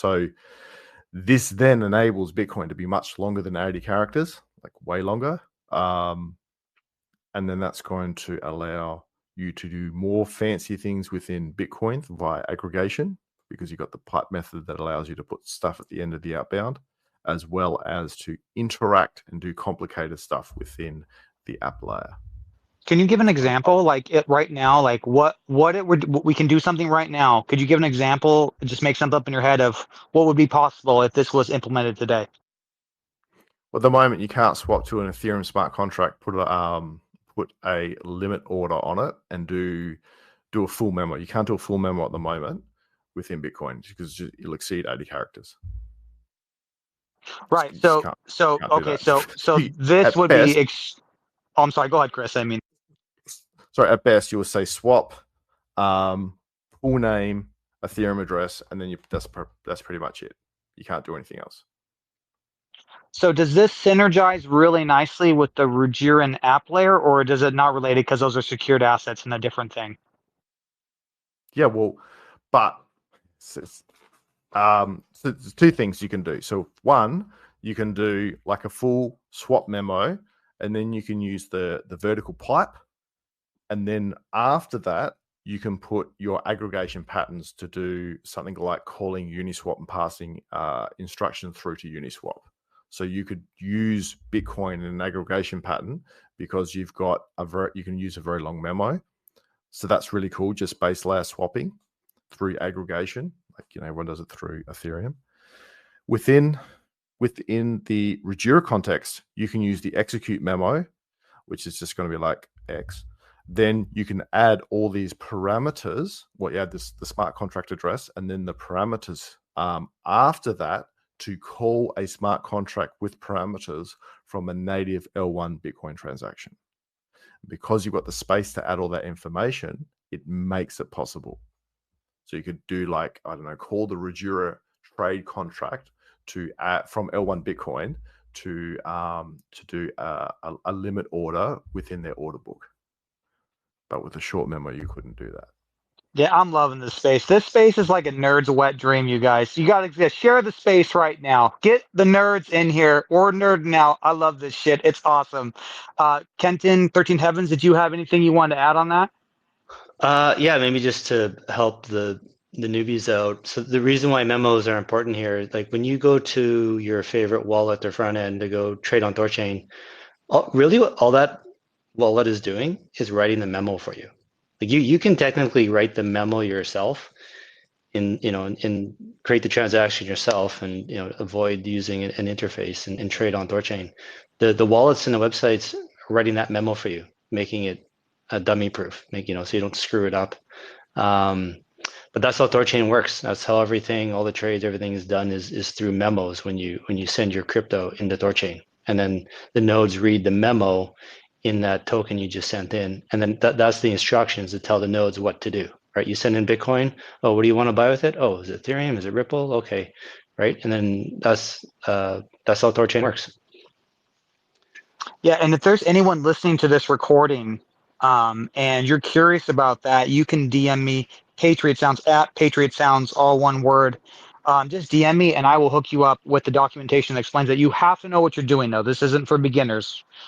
So this then enables Bitcoin to be much longer than 80 characters, like way longer. And then that's going to allow you to do more fancy things within Bitcoin via aggregation, because you've got the pipe method that allows you to put stuff at the end of the outbound, as well as to interact and do complicated stuff within the app layer. Can you give an example, like it right now, like what it would, we can do something right now. Could you give an example, just make something up in your head of what would be possible if this was implemented today? Well, at the moment, you can't swap to an Ethereum smart contract, put a limit order on it, and do a full memo. You can't do a full memo at the moment within Bitcoin because you'll exceed 80 characters. Right. So this would best, be. Oh, I'm sorry. Go ahead, Chris. I mean, sorry. At best, you will say swap, full name, Ethereum address, and then that's pretty much it. You can't do anything else. So does this synergize really nicely with the Rugiran app layer, or does it not relate because those are secured assets and a different thing? Yeah, well, but so there's two things you can do. So one, you can do like a full swap memo, and then you can use the vertical pipe, and then after that, you can put your aggregation patterns to do something like calling Uniswap and passing instructions through to Uniswap. So you could use Bitcoin in an aggregation pattern because you've got you can use a very long memo. So that's really cool, just base layer swapping through aggregation. Like, everyone does it through Ethereum. Within the Ruggiero context, you can use the execute memo, which is just going to be like X. Then you can add all these parameters. Well, you add the smart contract address and then the parameters after that to call a smart contract with parameters from a native L1 Bitcoin transaction. Because you've got the space to add all that information, it makes it possible. So you could do like, I don't know, call the Ruggiero trade contract to add from L1 Bitcoin to do a limit order within their order book. But with a short memo, you couldn't do that. Yeah, I'm loving this space. This space is like a nerd's wet dream, you guys. You got to share the space right now. Get the nerds in here or nerding out. I love this shit. It's awesome. Kenton, 13 Heavens, did you have anything you wanted to add on that? Yeah, maybe just to help the newbies out. So the reason why memos are important here is like when you go to your favorite wallet or front end to go trade on Thorchain, really what all that wallet is doing is writing the memo for you. Like you can technically write the memo yourself and create the transaction yourself and avoid using an interface and trade on Thorchain. The wallets and the websites are writing that memo for you, making it dummy proof, so you don't screw it up. But that's how Thorchain works. That's how all the trades, everything is done is through memos when you send your crypto into Thorchain, and then the nodes read the memo in that token you just sent in, and then that's the instructions that tell the nodes what to do. Right? You send in Bitcoin. Oh, what do you want to buy with it? Oh, is it Ethereum? Is it Ripple? Okay, right? And then that's how Thorchain works. Yeah, and if there's anyone listening to this recording and you're curious about that, you can DM me Patriot Sounds at Patriot Sounds, all one word. Just DM me and I will hook you up with the documentation that explains that. You have to know what you're doing, though. This isn't for beginners.